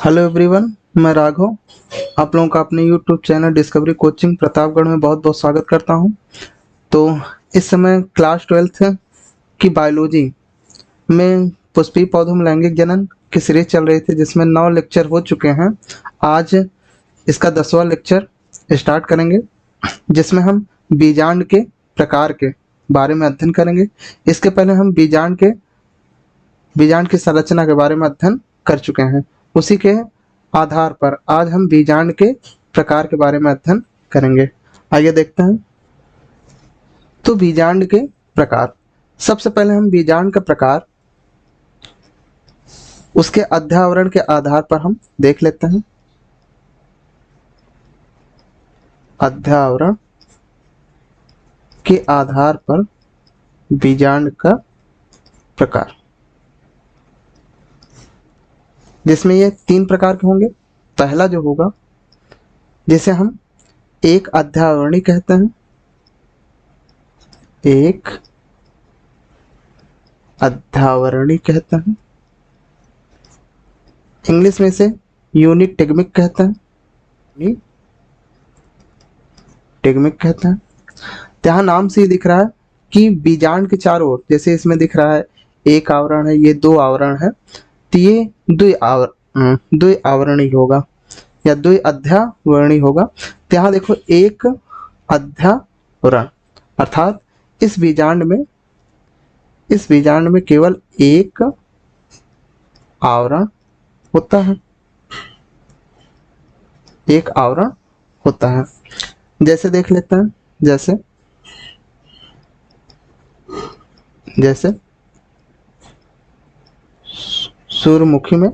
Hello everyone, मैं राघव। आप लोगों का अपने YouTube channel discovery coaching Pratapgarh में बहुत बहुत स्वागत करता हूं। तो इस समय क्लास 12th की बायोलॉजी में पुष्पीय पौधों में लैंगिक जनन की सीरीज चल रही थी, जिसमें 9 लेक्चर हो चुके हैं। आज इसका 10वां लेक्चर स्टार्ट करेंगे, जिसमें हम बीजांड के प्रकार के बारे में अध्ययन करेंगे। इसके पहले हम बीजांड की संरचना के बारे में अध्ययन कर चुके हैं। उसी के आधार पर आज हम बीजांड के प्रकार के बारे में अध्ययन करेंगे। आइए देखते हैं। तो बीजांड के प्रकार, सबसे पहले हम बीजांड का प्रकार उसके अध्यावरण के आधार पर हम देख लेते हैं। अध्यावरण के आधार पर बीजांड का प्रकार, जिसमें ये 3 प्रकार के होंगे। पहला जो होगा, जिसे हम एक अध्यावरणी कहते हैं, एक अध्यावरणी कहते हैं। इंग्लिश में इसे यूनिटेगमिक कहते हैं, यूनिटेगमिक कहते हैं। यहाँ नाम से ही दिख रहा है कि बीजांड के चारों ओर, जैसे इसमें दिख रहा है एक आवरण है, ये 2 आवरण है, तो ये द्विआवरणी होगा या द्विअध्यावरणी होगा। तो यहाँ देखो एक अध्यावरण, अर्थात इस बीजांड में केवल एक आवरण होता है, एक आवरण होता है। जैसे देख लेते हैं, जैसे सूर्यमुखी में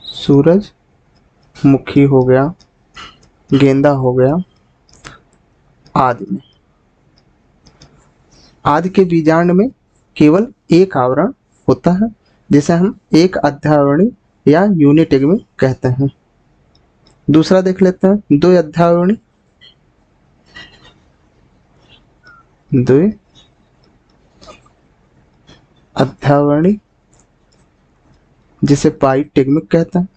सूरजमुखी हो गया, गेंदा हो गया, आदि के बीजांड में केवल एक आवरण होता है, जिसे हम एक अध्यावरणी या यूनिटेगमिक कहते हैं। दूसरा देख लेते हैं, द्विअध्यावरणी, जिसे बाइटेगमिक कहते हैं।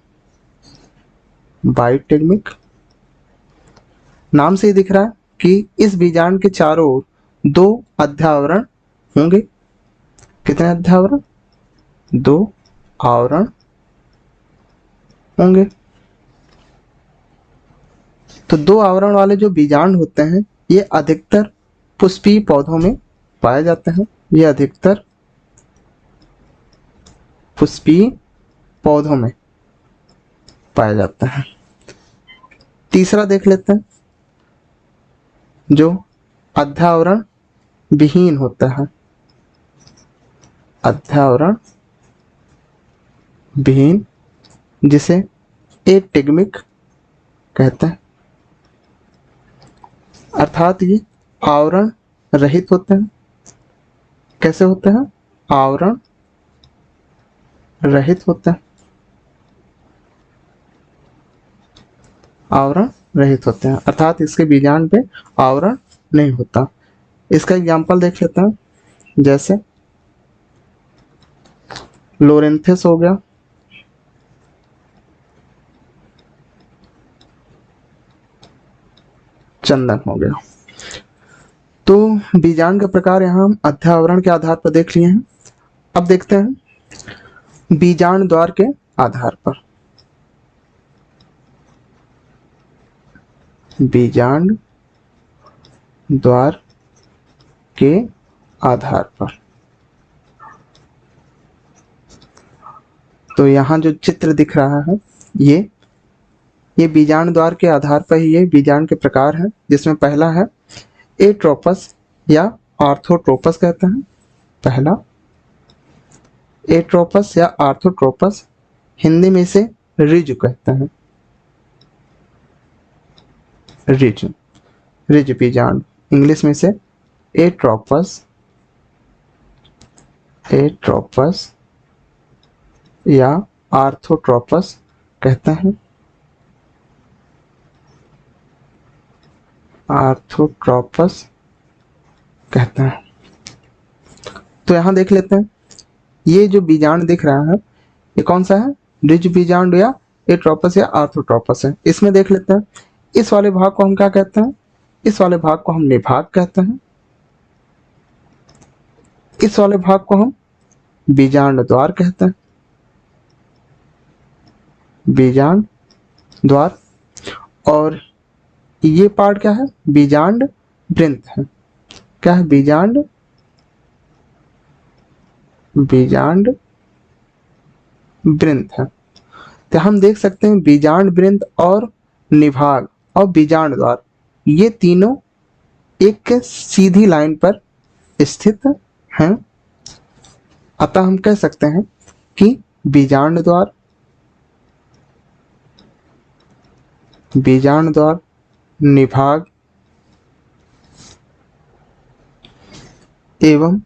बाइटेगमिक नाम से ही दिख रहा है कि इस बीजांड के चारों ओर 2 अध्यावरण होंगे। कितने अध्यावरण? 2 आवरण होंगे। तो 2 आवरण वाले जो बीजांड होते हैं, ये अधिकतर पुष्पीय पौधों में पाए जाते हैं। ये अधिकतर पुष्पीय पौधों में पाया जाता है। तीसरा देख लेते हैं, जो अध्यावरण विहीन होता है। अध्यावरण विहीन, जिसे एटेगमिक कहते हैं, अर्थात ये आवरण रहित होते हैं। कैसे होते हैं? आवरण रहित होते हैं, आवरण रहित होते हैं, अर्थात इसके बीजांड पे आवरण नहीं होता। इसका एग्जाम्पल देख लेते हैं, जैसे लोरेंथिस हो गया, चंदन हो गया। तो बीजांड का प्रकार यहाँ हम अध्यावरण के आधार पर देख लिए हैं। अब देखते हैं बीजांड द्वार के आधार पर। बीजांड द्वार के आधार पर, तो यहाँ जो चित्र दिख रहा है, ये बीजांड द्वार के आधार पर ही ये बीजांड के प्रकार हैं, जिसमें पहला है एट्रोपस या आर्थोट्रोपस कहते हैं। पहला एट्रोपस या आर्थोट्रोपस, हिंदी में इसे रिज कहते हैं। रिज बीजांड, इंग्लिश में इसे एट्रोपस या आर्थोट्रोपस कहते हैं। आर्थोट्रोपस कहते हैं। तो यहां देख लेते हैं, ये जो बीजांड दिख रहा है, ये कौन सा है? रिज बीजांड या एट्रोपस या आर्थोट्रोपस है। इसमें देख लेते हैं, इस वाले भाग को हम क्या कहते हैं? इस वाले भाग को हम निभाग कहते हैं। इस वाले भाग को हम बीजांड द्वार कहते हैं, बीजांड द्वार। और ये पार्ट क्या है? बीजांड वृंत है। क्या है? बीजांड वृंत है। तो हम देख सकते हैं बीजांड वृंत और निभाग और बीजांड द्वार, ये तीनों एक सीधी लाइन पर स्थित हैं। अतः हम कह सकते हैं कि बीजांड द्वार, निभाग एवं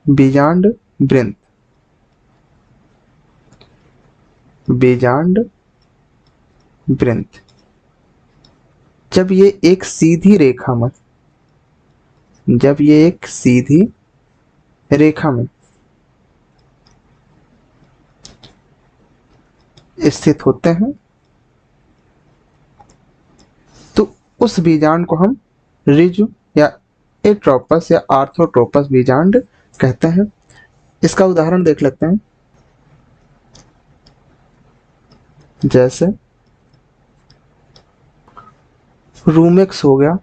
बीजांड वृंत, जब ये एक सीधी रेखा में स्थित होते हैं तो उस बीजांड को हम रिज या एट्रोपस या आर्थोट्रोपस बीजांड कहते हैं। इसका उदाहरण देख लेते हैं, जैसे रूमेक्स हो गया,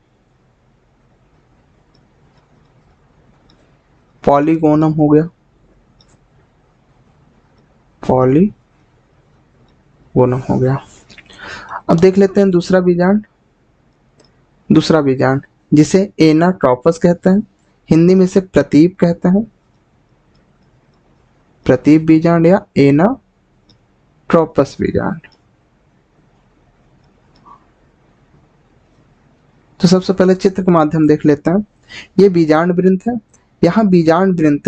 पॉलीगोनम हो गया, अब देख लेते हैं दूसरा बीजांड जिसे एनाट्रोपस कहते हैं, हिंदी में इसे प्रतीप कहते हैं, प्रतीप बीजांड या एनाट्रोपस बीजांड। तो सबसे पहले चित्र के माध्यम देख लेते हैं। ये बीजांड वृंत है। यहाँ बीजांड वृंत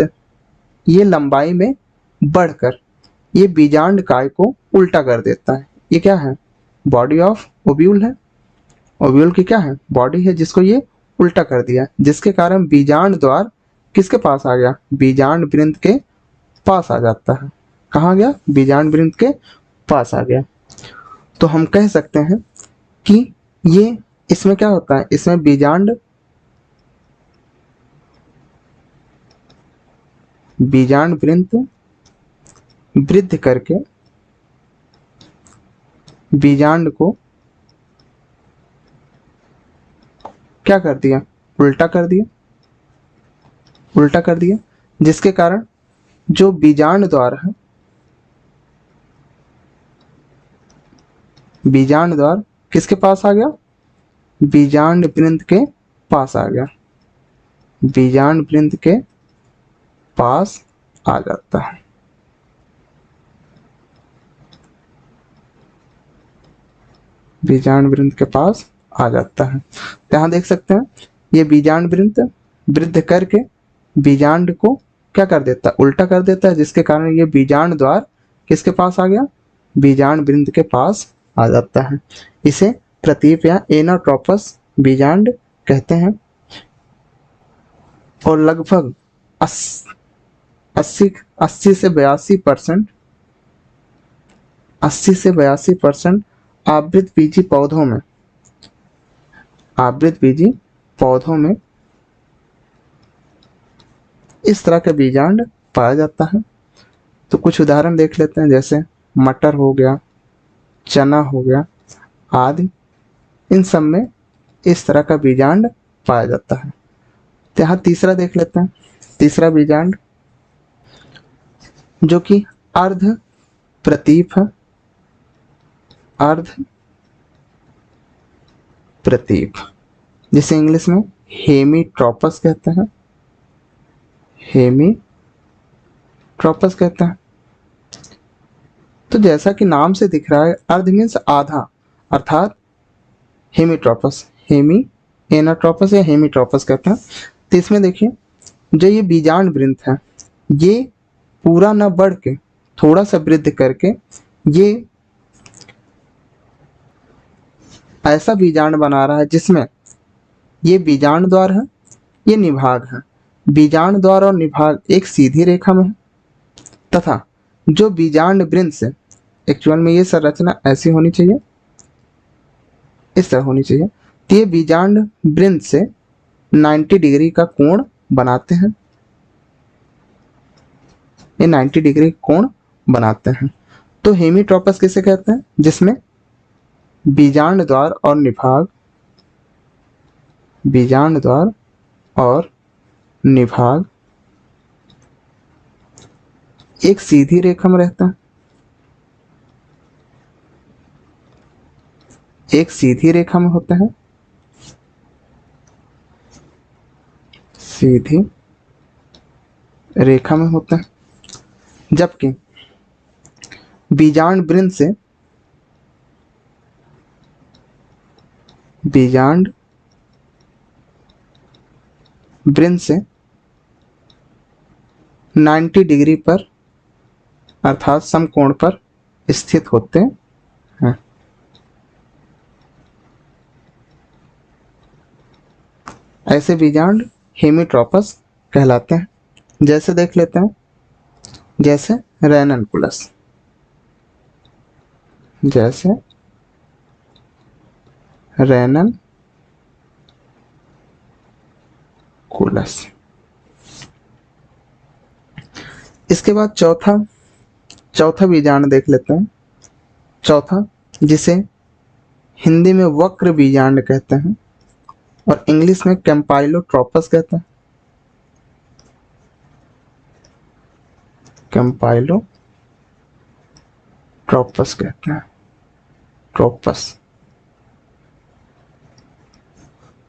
ये लंबाई में बढ़कर ये बीजांड काय को उल्टा कर देता है। ये क्या है? बॉडी ऑफ ओव्यूल है। ओव्यूल की क्या है? बॉडी है, जिसको ये उल्टा कर दिया, जिसके कारण बीजांड द्वार किसके पास आ गया? बीजांड वृंत के पास आ जाता है। कहाँ गया? बीजांड वृंत के पास आ गया। तो हम कह सकते हैं कि ये इसमें क्या होता है? इसमें बीजांड वृंत वृद्ध करके बीजांड को क्या कर दिया? उल्टा कर दिया, जिसके कारण जो बीजांड द्वार है, बीजांड द्वार किसके पास आ गया? बीजांड वृंत के पास आ गया, बीजांड वृंत के पास आ जाता है। बीजांड वृंत के पास आ जाता है। तो यहाँ देख सकते हैं ये बीजांड वृंत वृद्ध करके बीजांड को क्या कर देता है? उल्टा कर देता है, जिसके कारण ये बीजांड द्वार किसके पास आ गया? बीजांड वृंत के पास आ जाता है। इसे प्रतीप या एनाट्रोपस बीजांड कहते हैं। और लगभग 80 से 82% आवृतबीजी पौधों में इस तरह का बीजांड पाया जाता है। तो कुछ उदाहरण देख लेते हैं, जैसे मटर हो गया, चना हो गया आदि, इन सब में इस तरह का बीजांड पाया जाता है। तो यहाँ तीसरा देख लेते हैं, तीसरा बीजांड जो कि अर्ध प्रतीप है, जिसे इंग्लिश में हेमीट्रोपस कहते हैं, तो जैसा कि नाम से दिख रहा है, अर्ध मीन्स आधा, अर्थात एनाट्रोपस या हेमीट्रोपस कहते हैं। तो इसमें देखिए जो ये बीजांड वृंत है, ये पूरा न बढ़ के थोड़ा सा वृद्ध करके ये ऐसा बीजांड बना रहा है जिसमें ये बीजांड द्वार है, ये निभाग है। बीजांड द्वार और निभाग एक सीधी रेखा में है तथा जो बीजांड वृंत से, एक्चुअल में ये संरचना ऐसी होनी चाहिए, इस तरह होनी चाहिए, तो ये बीजांड वृंत से 90 डिग्री का कोण बनाते हैं, ये 90 डिग्री कोण बनाते हैं। तो हेमीट्रोपस किसे कहते हैं? जिसमें बीजांड द्वार और निभाग, बीजांड द्वार और निभाग एक सीधी रेखा में रहता है, एक सीधी रेखा में होता है, सीधी रेखा में होता है, जबकि बीजांड वृंत से, बीजांड वृंत से 90 डिग्री पर अर्थात समकोण पर स्थित होते हैं। ऐसे बीजांड हेमीट्रोपस कहलाते हैं। जैसे देख लेते हैं, जैसे रेननकुलस, जैसे रेननकुलस। इसके बाद चौथा बीजांड देख लेते हैं। चौथा, जिसे हिंदी में वक्र बीजांड कहते हैं और इंग्लिश में कैम्पाइलोट्रोपस कहते हैं। कैम्पाइलोट्रोपस कहते हैं, ट्रोपस,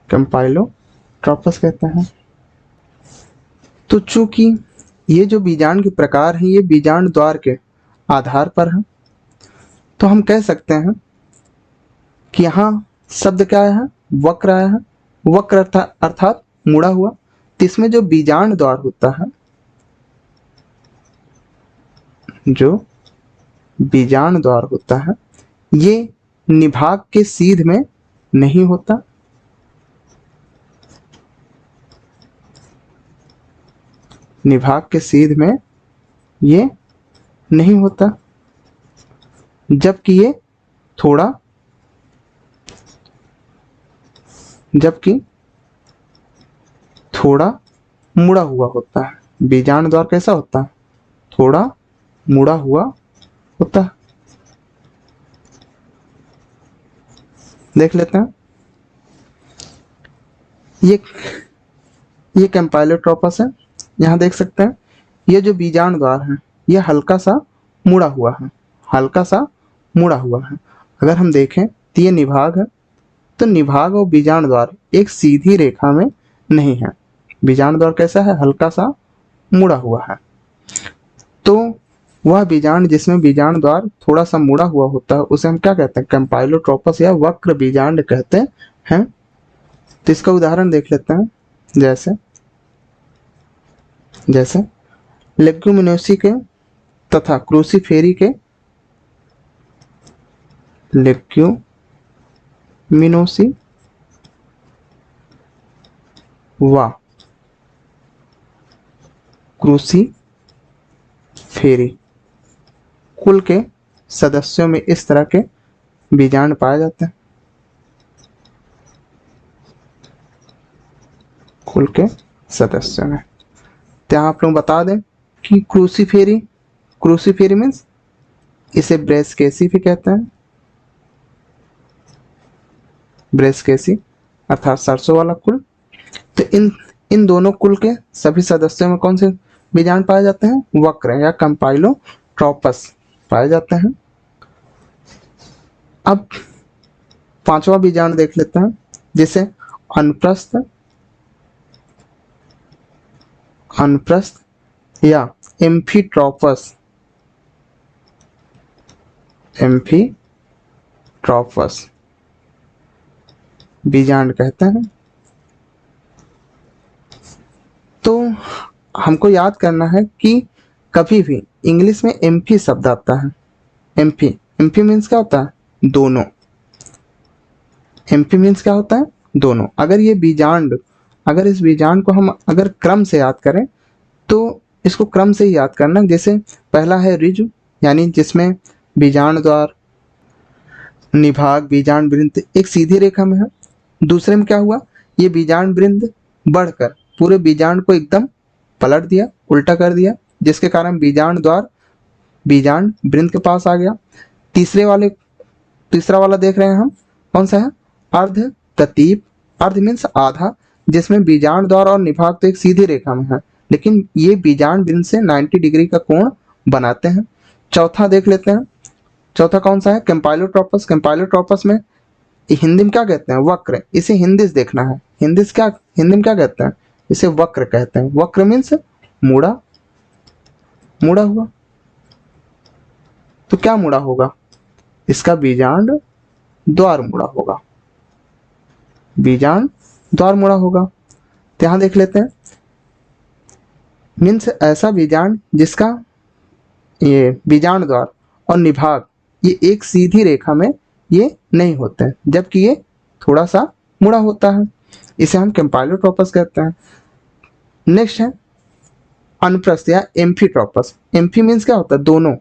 कैम्पाइलोट्रोपस कहते हैं। तो चूंकि ये जो बीजांड के प्रकार हैं ये बीजांड द्वार के आधार पर हैं, तो हम कह सकते हैं कि यहाँ शब्द क्या आया है? वक्र आया है। वक्र अर्थात मुड़ा हुआ। तो इसमें जो बीजांड द्वार होता है, जो बीजांड द्वार होता है, ये निभाग के सीध में नहीं होता, निभाग के सीध में ये नहीं होता, जबकि ये थोड़ा, मुड़ा हुआ होता है। बीजांड द्वार कैसा होता है? थोड़ा मुड़ा हुआ होता है। देख लेते हैं, ये कैम्पाइलोट्रोपस है। यहाँ देख सकते हैं ये जो बीजांड द्वार है ये हल्का सा मुड़ा हुआ है, हल्का सा मुड़ा हुआ है। अगर हम देखें तो ये निभाग है, तो निभाग और बीजांड द्वार एक सीधी रेखा में नहीं है। बीजांड द्वार कैसा है? हल्का सा मुड़ा हुआ है। तो वह बीजांड जिसमें बीजांड द्वार थोड़ा सा मुड़ा हुआ होता है उसे हम क्या कहते हैं? कैम्पाइलोट्रोपस या वक्र बीजांड कहते हैं। तो इसका उदाहरण देख लेते हैं। जैसे लेग्यूमिनोसी के तथा क्रूसीफेरी के, लेग्यूमिनोसी व क्रूसीफेरी कुल के सदस्यों में इस तरह के बीजांड पाए जाते हैं। कुल के सदस्यों में तो आप लोग बता दें कि क्रूसीफेरी मीन्स इसे ब्रेसकेसी भी कहते हैं। ब्रेसकेसी अर्थात सरसों वाला कुल। तो इन दोनों कुल के सभी सदस्यों में कौन से बीजांड पाए जाते हैं? वक्र या कैम्पाइलोट्रोपस पाए जाते हैं। अब पांचवा बीजांड देख लेते हैं, जिसे अनप्रस्थ या एम्फीट्रोपस बीजांड कहते हैं। तो हमको याद करना है कि कभी भी इंग्लिश में एम्फी शब्द आता है। एम्फी मीन्स क्या होता है? दोनों। एम्फी मीन्स क्या होता है? दोनों। अगर इस बीजांड को हम अगर क्रम से याद करें तो इसको क्रम से ही याद करना। जैसे पहला है ऋजु, यानी जिसमें बीजांड द्वार, निभाग, बीजांड वृंत एक सीधी रेखा में है। दूसरे में क्या हुआ, ये बीजांड वृंत बढ़कर पूरे बीजांड को एकदम पलट दिया, उल्टा कर दिया, जिसके कारण बीजांड द्वार बीजांड वृंत के पास आ गया। तीसरा वाला देख रहे हैं हम, कौन सा है, अर्ध ततीप। अर्ध मीन्स आधा, जिसमें बीजांड द्वार और निभाग तो एक सीधी रेखा में है, लेकिन ये बीजांड वृंत से 90 डिग्री का कोण बनाते हैं। चौथा देख लेते हैं, चौथा कौन सा है, कैंपाइलोट्रोपस। कैंपाइलोट्रोपस में हिंदी में क्या कहते हैं, वक्र। इसे हिंदी से देखना है, हिंदी में क्या कहते हैं, इसे वक्र कहते हैं। वक्र मीन्स मुड़ा, मुड़ा हुआ। तो क्या मुड़ा होगा, इसका बीजांड द्वार मुड़ा होगा, बीजांड द्वार मुड़ा होगा। तो यहां देख लेते हैं, मीन्स ऐसा बीजांड जिसका ये बीजांड द्वार और निभाग ये एक सीधी रेखा में ये नहीं होते हैं, जबकि ये थोड़ा सा मुड़ा होता है, इसे हम कैंपाइलोट्रोपस कहते हैं। नेक्स्ट है अनुप्रस्थ या एम्फीट्रोपस। एम्फी मीन्स क्या होता है, दोनों।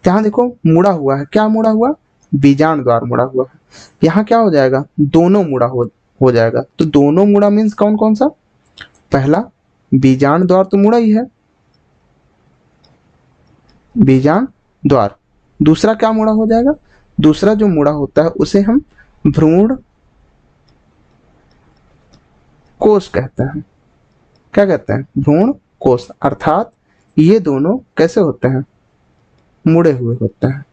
यहाँ देखो मुड़ा हुआ है, क्या मुड़ा हुआ, बीजांड द्वार मुड़ा हुआ है। यहाँ क्या हो जाएगा, दोनों मुड़ा हो जाएगा। तो दोनों मुड़ा मीन्स कौन कौन सा, पहला बीजांड द्वार तो मुड़ा ही है, बीजांड द्वार। दूसरा क्या मुड़ा हो जाएगा, दूसरा जो मुड़ा होता है उसे हम भ्रूण कोष कहते हैं। क्या कहते हैं, भ्रूण कोष। अर्थात ये दोनों कैसे होते हैं, मुड़े हुए होते हैं।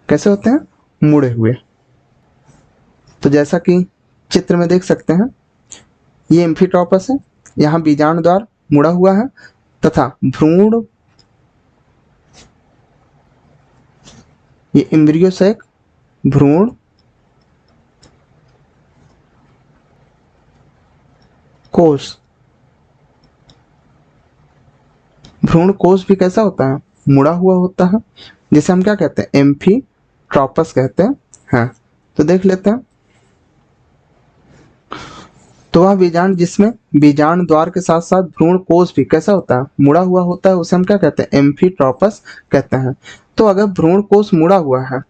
कैसे होते हैं, मुड़े हुए। तो जैसा कि चित्र में देख सकते हैं, ये एम्फीट्रोपस है, यहाँ बीजांड द्वार मुड़ा हुआ है तथा भ्रूण, ये एम्ब्रियोसेक, भ्रूण कोष। भ्रूण कोष भी कैसा होता है, मुड़ा हुआ होता है, जिसे हम क्या कहते हैं, एम्फीट्रोपस कहते हैं। तो देख लेते हैं, तो वह बीजांड जिसमें बीजांड द्वार के साथ साथ भ्रूण कोष भी कैसा होता है, मुड़ा हुआ होता है, उसे हम क्या कहते हैं, एम्फीट्रोपस कहते हैं। तो अगर भ्रूण कोष मुड़ा हुआ है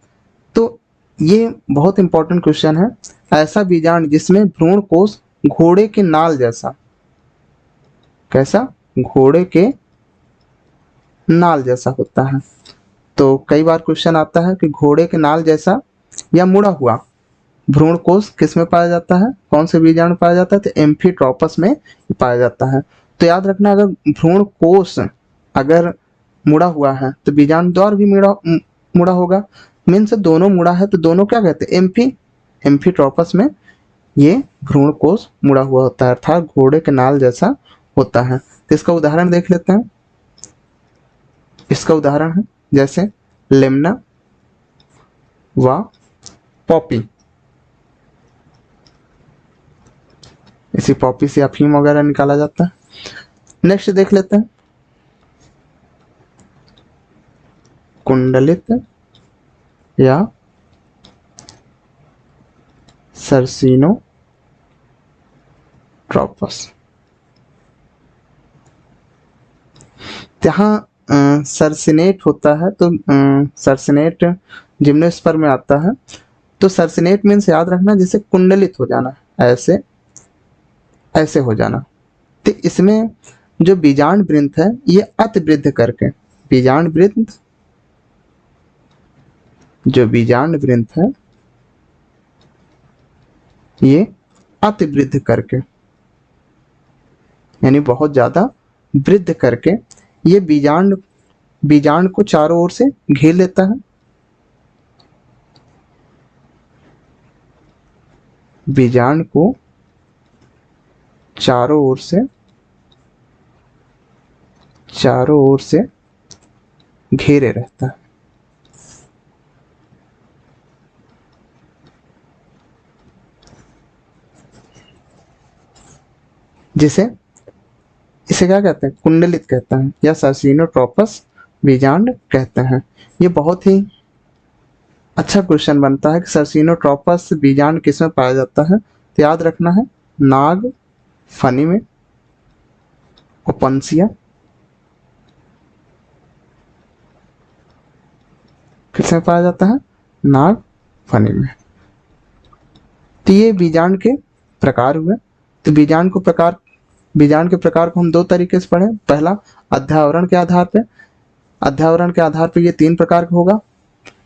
तो ये बहुत इंपॉर्टेंट क्वेश्चन है, ऐसा बीजांड जिसमें भ्रूण कोष घोड़े के नाल जैसा, कैसा, घोड़े के नाल जैसा होता है। तो कई बार क्वेश्चन आता है कि घोड़े के नाल जैसा या मुड़ा हुआ भ्रूण कोष किस में पाया जाता है, कौन से बीजाणु पाया जाता है, तो एम्फीट्रोपस में पाया जाता है। तो याद रखना, अगर भ्रूण कोष अगर मुड़ा हुआ है तो बीजाणु द्वार भी मुड़ा होगा। मीन्स दोनों मुड़ा है तो दोनों क्या कहते हैं, एम्फीट्रोपस में ये भ्रूण कोष मुड़ा हुआ होता है, अर्थात घोड़े के नाल जैसा होता है। तो इसका उदाहरण देख लेते हैं। इसका उदाहरण है जैसे लेमना व पॉपी। इसी पॉपी से अफीम वगैरह निकाला जाता है। नेक्स्ट देख लेते हैं, कुंडलित या सर्सिनोट्रोपस। यहाँ सर्सिनेट होता है, तो सर्सिनेट जिम्नोस्पर्म में आता है। तो सर्सिनेट मीन्स याद रखना जैसे कुंडलित हो जाना, ऐसे ऐसे हो जाना। तो इसमें जो बीजांड वृंत है ये अतिवृद्ध करके, बीजांड वृंत, जो बीजांड वृंत है ये अतिवृद्ध करके, यानी बहुत ज्यादा वृद्ध करके ये बीजांड को चारों ओर से घेर लेता है। बीजांड को चारों ओर से घेरे रहता है। जिसे इसे क्या कहते हैं, कुंडलित कहते हैं या सर्सिनोट्रोपस बीजांड कहते हैं। ये बहुत ही अच्छा क्वेश्चन बनता है कि सर्सिनोट्रोपस बीजांड किस में पाया जाता है। तो याद रखना है, नाग फनी में, ओपनसिया, किस में पाया जाता है? नागफनी में। तो ये बीजांड के प्रकार हुए। तो बीजांड के प्रकार को हम दो तरीके से पढ़ें। पहला, अध्यावरण के आधार पे। अध्यावरण के आधार पे ये तीन प्रकार का होगा।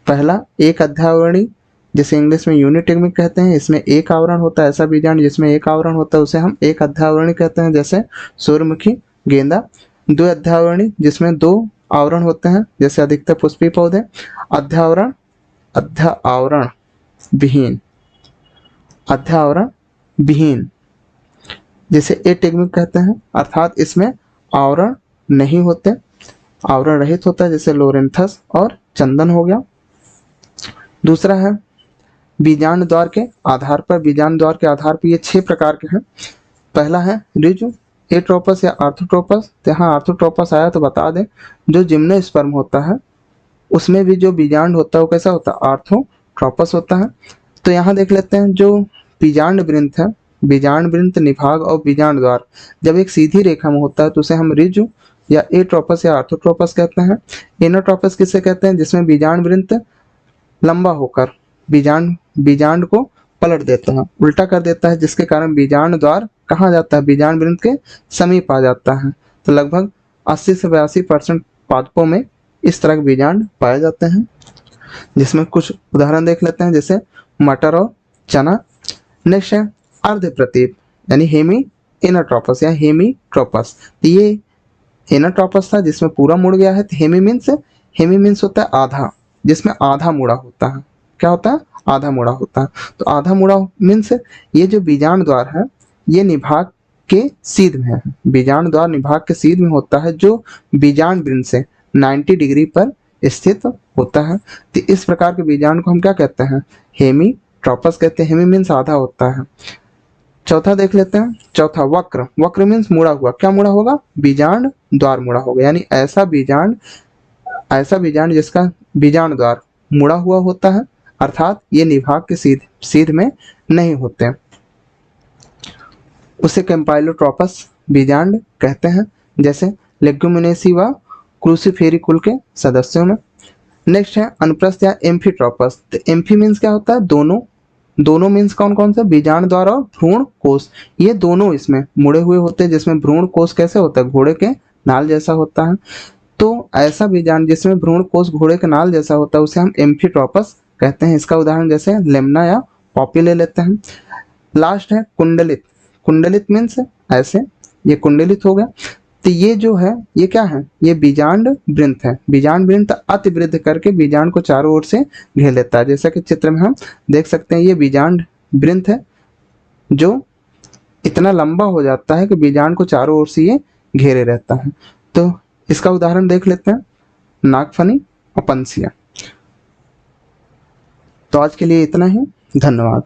पहला, एक अध्यावरणी, जिसे इंग्लिश में यूनिटेगमिक कहते हैं। इसमें एक आवरण होता है। ऐसा बीजांड जिसमें एक आवरण होता है उसे हम एक अध्यावरणी कहते हैं, जैसे सूर्यमुखी, गेंदा। दो अध्यावरणी, जिसमें दो आवरण होते हैं, जैसे अधिकतर पुष्पीय पौधे। अध्यावरण विहीन, अध्यावरण विहीन, जिसे एटेगमिक कहते हैं, अर्थात इसमें आवरण नहीं होते, आवरण रहित होता है, जैसे लोरेंथस और चंदन हो गया। दूसरा है बीजांड द्वार के आधार पर। बीजांड द्वार के आधार पर ये 6 प्रकार के हैं। पहला है रिजु, एट्रोपस या आर्थोट्रोपस। तो यहाँ आर्थोट्रोपस आया तो बता दें, जो जिम्नोस्पर्म होता है उसमें भी जो बीजांड होता है वो कैसा होता है? आर्थोट्रोपस होता है। तो यहाँ देख लेते हैं, जो बीजांड वृंत है, बीजांड वृंत, निभाग और बीजांड द्वार जब एक सीधी रेखा में होता है तो उसे हम रिजु या एट्रोपस या आर्थोट्रोपस कहते हैं। एनोट्रोपस किसे कहते हैं? जिसमें बीजांड वृंत लंबा होकर बीजांड को पलट देता है, उल्टा कर देता है, जिसके कारण बीजांड द्वार कहाँ जाता है? बीजांड वृंत के समीप आ जाता है। तो लगभग 80 से 82% पादपों में इस तरह के बीजांड पाए जाते हैं, जिसमें कुछ उदाहरण देख लेते हैं, जैसे मटर और चना। नेक्स्ट है अर्धप्रतीप, यानी हेमी एनाट्रोपस या हेमीट्रोपस। तो ये एनाट्रोपस था जिसमें पूरा मुड़ गया है। तो हेमी मीन्स होता है आधा, जिसमें आधा मुड़ा होता है। क्या होता है? आधा मुड़ा होता है। तो आधा मुड़ा मीन्स ये जो बीजांड द्वार है ये निभाग के सीध में है। बीजांड द्वार निभाग के सीध में होता है, जो बीजांड वृंत से 90 डिग्री पर स्थित होता है। तो इस प्रकार के बीजांड को हम क्या कहते हैं? हेमीट्रोपस कहते हैं। हेमी मीन्स आधा होता है। चौथा देख लेते हैं। चौथा वक्र, वक्र मीन्स मुड़ा हुआ। क्या मुड़ा होगा? बीजांड द्वार मुड़ा होगा, यानी ऐसा बीजांड जिसका बीजांड द्वार मुड़ा हुआ होता है, अर्थात ये निभाग के सीध में नहीं होते, उसे कैम्पाइलोट्रोपस बीजांड कहते हैं, जैसे लेग्युमिनेसी व क्रूसीफेरी कुल के सदस्यों में। नेक्स्ट है अनुप्रस्थ या एम्फीट्रोपस। तो एम्फी मीन्स क्या होता है? दोनों मीन्स कौन कौन से? बीजांड द्वार और भ्रूण कोष, ये दोनों इसमें मुड़े हुए होते हैं, जिसमें भ्रूण कोष कैसे होता है? घोड़े के नाल जैसा होता है। तो ऐसा बीजांड जिसमें भ्रूण कोष घोड़े के नाल जैसा होता है उसे हम एम्फीट्रोपस कहते हैं। इसका उदाहरण जैसे लेमना या पॉपी ले लेते हैं। लास्ट है कुंडलित। कुंडलित मीन्स ऐसे, ये कुंडलित हो गया। तो ये जो है ये क्या है? ये बीजांड वृंत है। बीजांड वृंत अतिवृद्ध करके बीजांड को चारों ओर से घेर लेता है। जैसा कि चित्र में हम देख सकते हैं, ये बीजांड वृंत है जो इतना लंबा हो जाता है कि बीजांड को चारों ओर से ये घेरे रहता है। तो इसका उदाहरण देख लेते हैं, नागफनी और पंसिया। तो आज के लिए इतना ही, धन्यवाद।